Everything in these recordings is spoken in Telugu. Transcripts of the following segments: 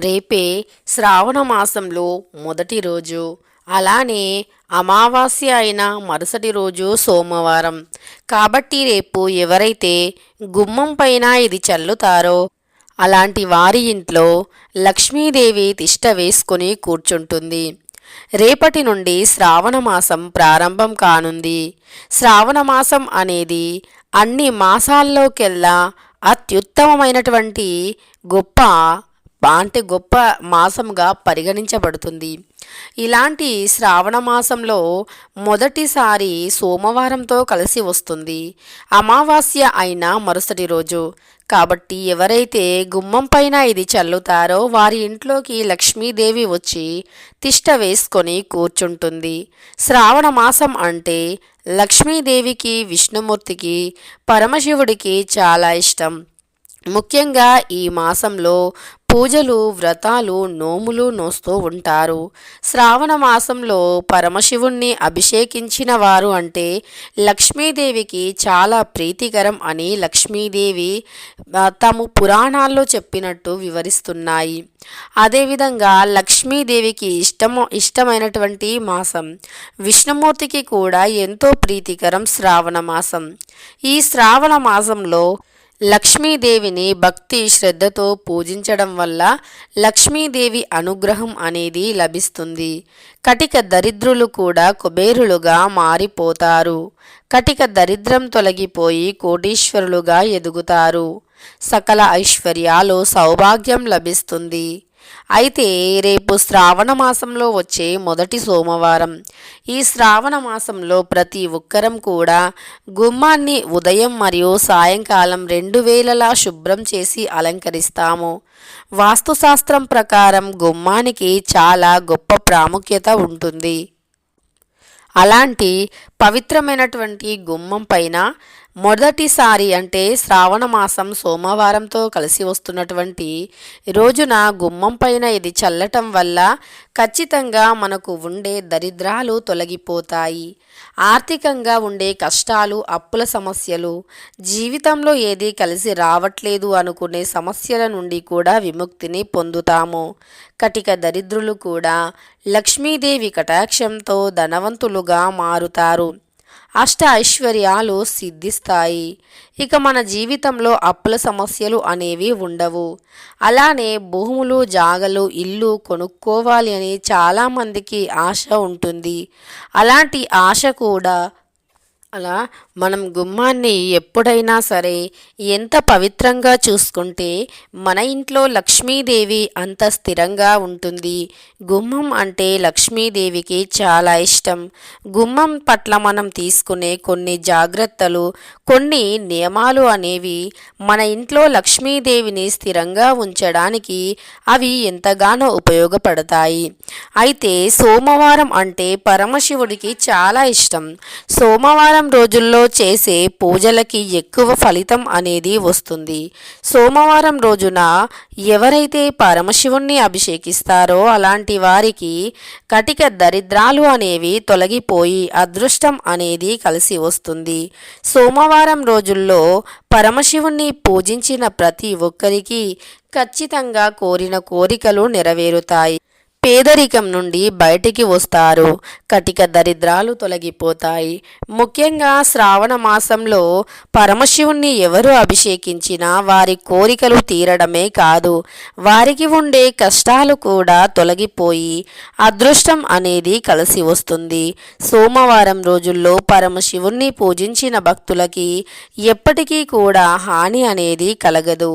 రేపే శ్రావణ మాసంలో మొదటి రోజు. అలానే అమావాస్య అయిన మరుసటి రోజు సోమవారం. కాబట్టి రేపు ఎవరైతే గుమ్మం పైన ఇది చల్లుతారో అలాంటి వారి ఇంట్లో లక్ష్మీదేవి తిష్ట వేసుకుని కూర్చుంటుంది. రేపటి నుండి శ్రావణ మాసం ప్రారంభం కానుంది. శ్రావణ మాసం అనేది అన్ని మాసాల్లోకెల్లా అత్యుత్తమమైనటువంటి గొప్ప గొప్ప మాసంగా పరిగణించబడుతుంది. ఇలాంటి శ్రావణ మాసంలో మొదటిసారి సోమవారంతో కలిసి వస్తుంది, అమావాస్య అయిన మరుసటి రోజు. కాబట్టి ఎవరైతే గుమ్మం పైన ఇది చల్లుతారో వారి ఇంట్లోకి లక్ష్మీదేవి వచ్చి తిష్ట వేసుకొని కూర్చుంటుంది. శ్రావణ మాసం అంటే లక్ష్మీదేవికి, విష్ణుమూర్తికి, పరమశివుడికి చాలా ఇష్టం. ముఖ్యంగా ఈ మాసంలో పూజలు, వ్రతాలు, నోములు నోస్తూ ఉంటారు. శ్రావణ మాసంలో పరమశివుణ్ణి అభిషేకించిన వారు అంటే లక్ష్మీదేవికి చాలా ప్రీతికరం అని లక్ష్మీదేవి తాము పురాణాల్లో చెప్పినట్టు వివరిస్తున్నాయి. అదేవిధంగా లక్ష్మీదేవికి ఇష్టమైనటువంటి మాసం, విష్ణుమూర్తికి కూడా ఎంతో ప్రీతికరం శ్రావణ మాసం. ఈ శ్రావణ మాసంలో లక్ష్మీదేవిని భక్తి శ్రద్ధతో పూజించడం వల్ల లక్ష్మీదేవి అనుగ్రహం అనేది లభిస్తుంది. కటిక దరిద్రులు కూడా కుబేరులుగా మారిపోతారు. కటిక దరిద్రం తొలగిపోయి కోటీశ్వరులుగా ఎదుగుతారు. సకల ఐశ్వర్యాలు, సౌభాగ్యం లభిస్తుంది. అయితే రేపు శ్రావణ మాసంలో వచ్చే మొదటి సోమవారం. ఈ శ్రావణ మాసంలో ప్రతి ఒక్కరం కూడా గుమ్మాన్ని ఉదయం మరియు సాయంకాలం 2 వేళలా శుభ్రం చేసి అలంకరిస్తాము. వాస్తుశాస్త్రం ప్రకారం గుమ్మానికి చాలా గొప్ప ప్రాముఖ్యత ఉంటుంది. అలాంటి పవిత్రమైనటువంటి గుమ్మం పైన మొదటిసారి అంటే శ్రావణ మాసం సోమవారంతో కలిసి వస్తున్నటువంటి రోజున గుమ్మం పైన ఇది చల్లటం వల్ల ఖచ్చితంగా మనకు ఉండే దరిద్రాలు తొలగిపోతాయి. ఆర్థికంగా ఉండే కష్టాలు, అప్పుల సమస్యలు, జీవితంలో ఏది కలిసి రావట్లేదు అనుకునే సమస్యల నుండి కూడా విముక్తిని పొందుతాము. కటిక దరిద్రులు కూడా లక్ష్మీదేవి కటాక్షంతో ధనవంతులుగా మారుతారు. అష్ట ఐశ్వర్యాలు సిద్ధిస్తాయి. ఇక మన జీవితంలో అప్పుల సమస్యలు అనేవి ఉండవు. అలానే భూములు, జాగలు, ఇల్లు కొనుక్కోవాలి అని చాలామందికి ఆశ ఉంటుంది. అలాంటి ఆశ కూడా అలా మనం గుమ్మాన్ని ఎప్పుడైనా సరే ఎంత పవిత్రంగా చూసుకుంటే మన ఇంట్లో లక్ష్మీదేవి అంత స్థిరంగా ఉంటుంది. గుమ్మం అంటే లక్ష్మీదేవికి చాలా ఇష్టం. గుమ్మం పట్ల మనం తీసుకునే కొన్ని జాగ్రత్తలు, కొన్ని నియమాలు అనేవి మన ఇంట్లో లక్ష్మీదేవిని స్థిరంగా ఉంచడానికి అవి ఎంతగానో ఉపయోగపడతాయి. అయితే సోమవారం అంటే పరమశివుడికి చాలా ఇష్టం. సోమవారం రోజుల్లో చేసే పూజలకి ఎక్కువ ఫలితం అనేది వస్తుంది. సోమవారం రోజున ఎవరైతే పరమశివుణ్ణి అభిషేకిస్తారో అలాంటి వారికి కటిక దరిద్రాలు అనేవి తొలగిపోయి అదృష్టం అనేది కలిసి వస్తుంది. సోమవారం రోజుల్లో పరమశివుణ్ణి పూజించిన ప్రతి ఒక్కరికి ఖచ్చితంగా కోరిన కోరికలు నెరవేరుతాయి. పేదరికం నుండి బయటికి వస్తారు. కటిక దరిద్రాలు తొలగిపోతాయి. ముఖ్యంగా శ్రావణ మాసంలో పరమశివుణ్ణి ఎవరు అభిషేకించినా వారి కోరికలు తీరడమే కాదు, వారికి ఉండే కష్టాలు కూడా తొలగిపోయి అదృష్టం అనేది కలిసి వస్తుంది. సోమవారం రోజుల్లో పరమశివుణ్ణి పూజించిన భక్తులకి ఎప్పటికీ కూడా హాని అనేది కలగదు.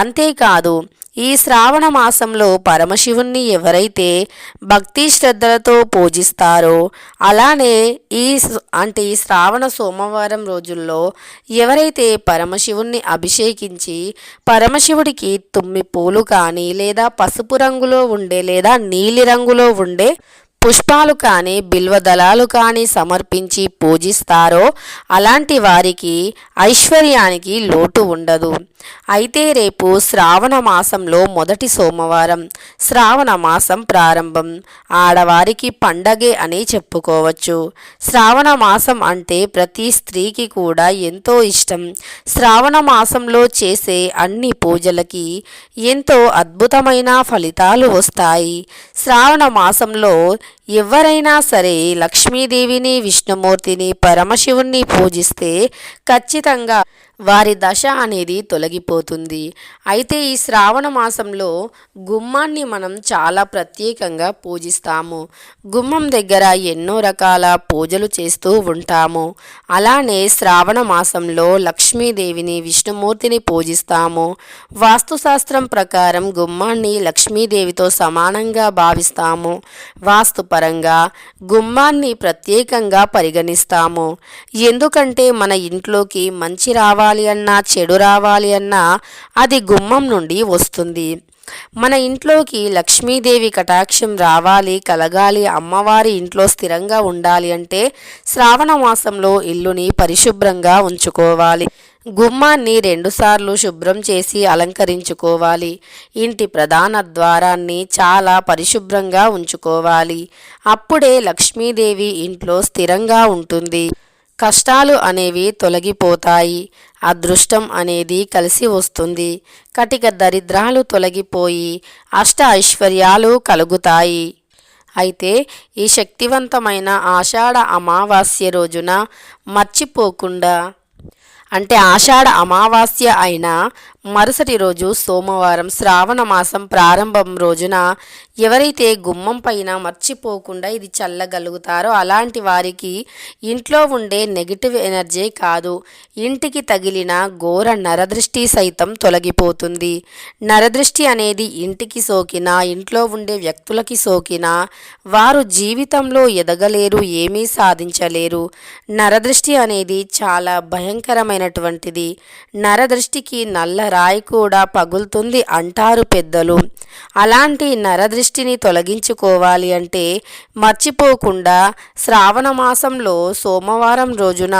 అంతేకాదు, ఈ శ్రావణ మాసంలో పరమశివుణ్ణి ఎవరైతే భక్తి శ్రద్ధలతో పూజిస్తారో అలానే ఈ శ్రావణ సోమవారం రోజుల్లో ఎవరైతే పరమశివుణ్ణి అభిషేకించి పరమశివుడికి తుమ్మి పూలు కానీ లేదా పసుపు రంగులో ఉండే లేదా నీలి రంగులో ఉండే పుష్పాలు కానీ బిల్వదళాలు కానీ సమర్పించి పూజిస్తారో అలాంటి వారికి ఐశ్వర్యానికి లోటు ఉండదు. అయితే రేపు శ్రావణ మాసంలో మొదటి సోమవారం, శ్రావణ మాసం ప్రారంభం. ఆడవారికి పండగే అని చెప్పుకోవచ్చు. శ్రావణ మాసం అంటే ప్రతి స్త్రీకి కూడా ఎంతో ఇష్టం. శ్రావణ మాసంలో చేసే అన్ని పూజలకి ఎంతో అద్భుతమైన ఫలితాలు వస్తాయి. శ్రావణ మాసంలో ఎవరైనా సరే లక్ష్మీదేవిని, విష్ణుమూర్తిని, పరమశివుణ్ణి పూజిస్తే ఖచ్చితంగా వారి దశ అనేది తొలగిపోతుంది. అయితే ఈ శ్రావణ మాసంలో గుమ్మాన్ని మనం చాలా ప్రత్యేకంగా పూజిస్తాము. గుమ్మం దగ్గర ఎన్నో రకాల పూజలు చేస్తూ ఉంటాము. అలానే శ్రావణ మాసంలో లక్ష్మీదేవిని, విష్ణుమూర్తిని పూజిస్తాము. వాస్తుశాస్త్రం ప్రకారం గుమ్మాన్ని లక్ష్మీదేవితో సమానంగా భావిస్తాము. వాస్తుపరంగా గుమ్మాన్ని ప్రత్యేకంగా పరిగణిస్తాము. ఎందుకంటే మన ఇంట్లోకి మంచి రావాలి అన్నా, చెడు రావాలి అన్నా అది గుమ్మం నుండి వస్తుంది. మన ఇంట్లోకి లక్ష్మీదేవి కటాక్షం రావాలి, కలగాలి, అమ్మవారి ఇంట్లో స్థిరంగా ఉండాలి అంటే శ్రావణ మాసంలో ఇల్లుని పరిశుభ్రంగా ఉంచుకోవాలి. గుమ్మాన్ని 2 సార్లు శుభ్రం చేసి అలంకరించుకోవాలి. ఇంటి ప్రధాన ద్వారాన్ని చాలా పరిశుభ్రంగా ఉంచుకోవాలి. అప్పుడే లక్ష్మీదేవి ఇంట్లో స్థిరంగా ఉంటుంది. కష్టాలు అనేవి తొలగిపోతాయి. అదృష్టం అనేది కలిసి వస్తుంది. కటిక దరిద్రాలు తొలగిపోయి అష్ట ఐశ్వర్యాలు కలుగుతాయి. అయితే ఈ శక్తివంతమైన ఆషాఢ అమావాస్య రోజున మర్చిపోకుండా, అంటే ఆషాఢ అమావాస్య అయిన మరుసటి రోజు సోమవారం, శ్రావణ మాసం ప్రారంభం రోజున ఎవరైతే గుమ్మం పైన మర్చిపోకుండా ఇది చల్లగలుగుతారో అలాంటి వారికి ఇంట్లో ఉండే నెగిటివ్ ఎనర్జీ కాదు, ఇంటికి తగిలిన ఘోర నరదృష్టి సైతం తొలగిపోతుంది. నరదృష్టి అనేది ఇంటికి సోకినా, ఇంట్లో ఉండే వ్యక్తులకి సోకినా వారు జీవితంలో ఎదగలేరు, ఏమీ సాధించలేరు. నరదృష్టి అనేది చాలా భయంకరమైనటువంటిది. నరదృష్టికి నల్ల రాయి కూడా పగులుతుంది అంటారు పెద్దలు. అలాంటి నరదృష్టిని తొలగించుకోవాలి అంటే మర్చిపోకుండా శ్రావణ మాసంలో సోమవారం రోజున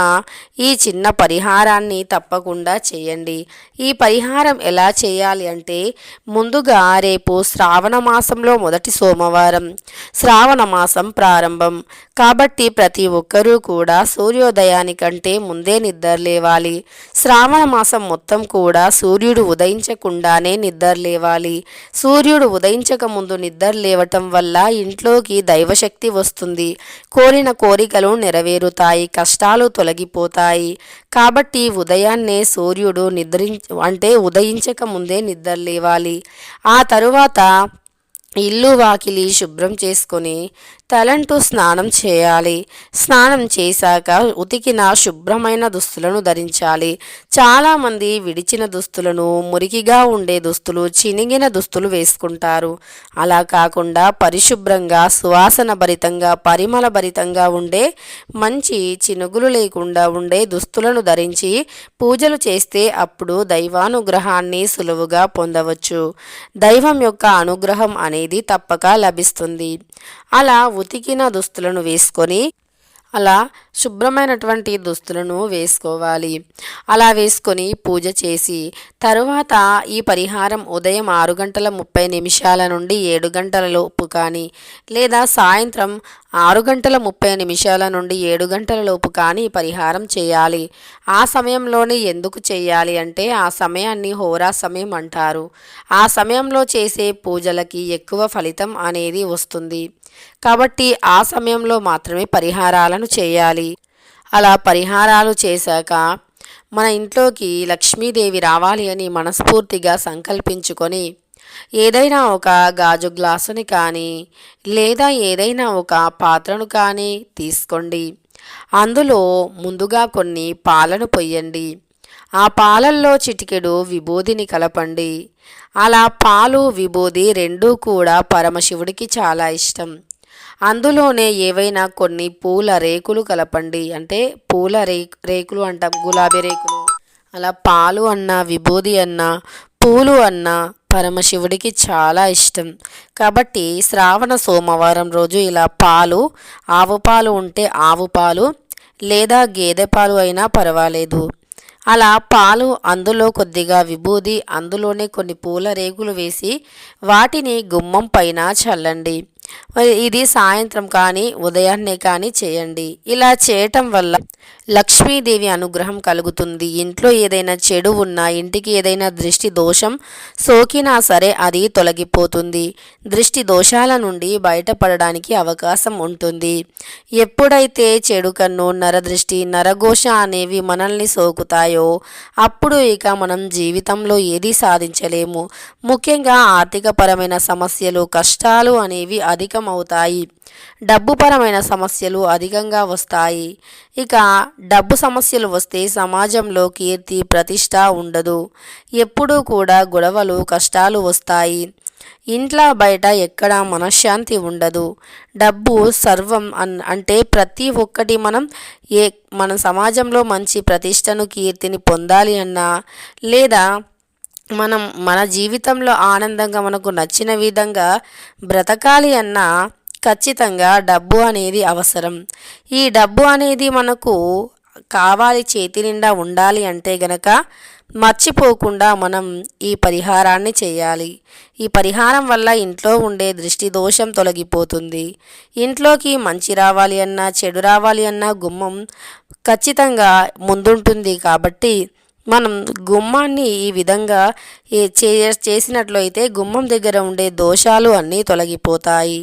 ఈ చిన్న పరిహారాన్ని తప్పకుండా చేయండి. ఈ పరిహారం ఎలా చేయాలి అంటే ముందుగా రేపు శ్రావణ మాసంలో మొదటి సోమవారం, శ్రావణ మాసం ప్రారంభం కాబట్టి ప్రతి ఒక్కరూ కూడా సూర్యోదయానికంటే ముందే నిద్రలేవాలి. శ్రావణ మాసం మొత్తం కూడా సూర్యుడు ఉదయించకుండానే నిద్రలేవాలి. సూర్యుడు ఉదయించక ముందు నిద్ర లేవటం వల్ల ఇంట్లోకి దైవశక్తి వస్తుంది. కోరిన కోరికలు నెరవేరుతాయి, కష్టాలు తొలగిపోతాయి. కాబట్టి ఉదయాన్నే సూర్యుడు ఉదయించక ముందే నిద్ర లేవాలి. ఆ తరువాత ఇల్లు వాకిలి శుభ్రం చేసుకొని తలంటూ స్నానం చేయాలి. స్నానం చేశాక ఉతికిన శుభ్రమైన దుస్తులను ధరించాలి. చాలామంది విడిచిన దుస్తులను, మురికిగా ఉండే దుస్తులు, చినిగిన దుస్తులు వేసుకుంటారు. అలా కాకుండా పరిశుభ్రంగా, సువాసన భరితంగా, పరిమళ భరితంగా ఉండే మంచి చినుగులు లేకుండా ఉండే దుస్తులను ధరించి పూజలు చేస్తే అప్పుడు దైవానుగ్రహాన్ని సులువుగా పొందవచ్చు. దైవం యొక్క అనుగ్రహం అనేది తప్పక లభిస్తుంది. అలా ఉతికిన దుస్తులను వేసుకొని అలా శుభ్రమైనటువంటి దుస్తులను వేసుకోవాలి. అలా వేసుకొని పూజ చేసి తరువాత ఈ పరిహారం ఉదయం 6:30 నుండి 7 లోపు కానీ లేదా సాయంత్రం 6:30 నుండి 7 లోపు కానీ పరిహారం చేయాలి. ఆ సమయంలోనే ఎందుకు చేయాలి అంటే ఆ సమయాన్ని హోరా సమయం అంటారు. ఆ సమయంలో చేసే పూజలకి ఎక్కువ ఫలితం అనేది వస్తుంది. కాబట్టి ఆ సమయంలో మాత్రమే పరిహారాలను చేయాలి. అలా పరిహారాలు చేశాక మన ఇంట్లోకి లక్ష్మీదేవి రావాలి అని మనస్ఫూర్తిగా సంకల్పించుకొని ఏదైనా ఒక గాజు గ్లాసుని కానీ లేదా ఏదైనా ఒక పాత్రను కానీ తీసుకోండి. అందులో ముందుగా కొన్ని పాలను పొయ్యండి. ఆ పాలల్లో చిటికెడు విభూదిని కలపండి. అలా పాలు, విభూది రెండూ కూడా పరమశివుడికి చాలా ఇష్టం. అందులోనే ఏవైనా కొన్ని పూల రేకులు కలపండి. అంటే పూల రేకులు అంటాం, గులాబీ రేకులు. అలా పాలు అన్నా, విభూది అన్నా, పూలు అన్నా, పరమశివుడికి చాలా ఇష్టం. కాబట్టి శ్రావణ సోమవారం రోజు ఇలా పాలు, ఆవు పాలు ఉంటే ఆవు పాలు లేదా గేదె పాలు అయినా పర్వాలేదు, అలా పాలు, అందులో కొద్దిగా విభూది, అందులోనే కొన్ని పూల రేకులు వేసి వాటిని గుమ్మం పైన చల్లండి. ఇది సాయంత్రం కానీ ఉదయాన్నే కానీ చేయండి. ఇలా చేయటం వల్ల లక్ష్మీదేవి అనుగ్రహం కలుగుతుంది. ఇంట్లో ఏదైనా చెడు ఉన్నా, ఇంటికి ఏదైనా దృష్టి దోషం సోకినా సరే అది తొలగిపోతుంది. దృష్టి దోషాల నుండి బయటపడడానికి అవకాశం ఉంటుంది. ఎప్పుడైతే చెడు కన్ను, నరదృష్టి, నరఘోష అనేవి మనల్ని సోకుతాయో అప్పుడు ఇక మనం జీవితంలో ఏది సాధించలేము. ముఖ్యంగా ఆర్థికపరమైన సమస్యలు, కష్టాలు అనేవి అధికమవుతాయి. డబ్బుపరమైన సమస్యలు అధికంగా వస్తాయి. ఇక డబ్బు సమస్యలు వస్తే సమాజంలో కీర్తి, ప్రతిష్ట ఉండదు. ఎప్పుడూ కూడా గొడవలు, కష్టాలు వస్తాయి. ఇంట్లో బయట ఎక్కడా మనశ్శాంతి ఉండదు. డబ్బు సర్వం అంటే ప్రతి ఒక్కటి మన సమాజంలో మంచి ప్రతిష్టను, కీర్తిని పొందాలి అన్నా, లేదా మన జీవితంలో ఆనందంగా మనకు నచ్చిన విధంగా బ్రతకాలి అన్నా ఖచ్చితంగా డబ్బు అనేది అవసరం. ఈ డబ్బు అనేది మనకు కావాలి, చేతి నిండా ఉండాలి అంటే గనక మర్చిపోకుండా మనం ఈ పరిహారాన్ని చేయాలి. ఈ పరిహారం వల్ల ఇంట్లో ఉండే దృష్టి దోషం తొలగిపోతుంది. ఇంట్లోకి మంచి రావాలి అన్నా, చెడు రావాలి అన్నా గుమ్మం ఖచ్చితంగా ముందుంటుంది. కాబట్టి మనం గుమ్మాన్ని ఈ విధంగా చేసినట్లయితే గుమ్మం దగ్గర ఉండే దోషాలు అన్నీ తొలగిపోతాయి.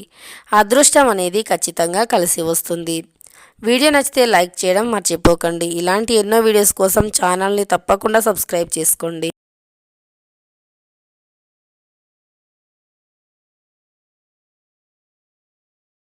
అదృష్టం అనేది ఖచ్చితంగా కలిసి వస్తుంది. వీడియో నచ్చితే లైక్ చేయడం మర్చిపోకండి. ఇలాంటి ఎన్నో వీడియోస్ కోసం ఛానల్ని తప్పకుండా సబ్స్క్రైబ్ చేసుకోండి.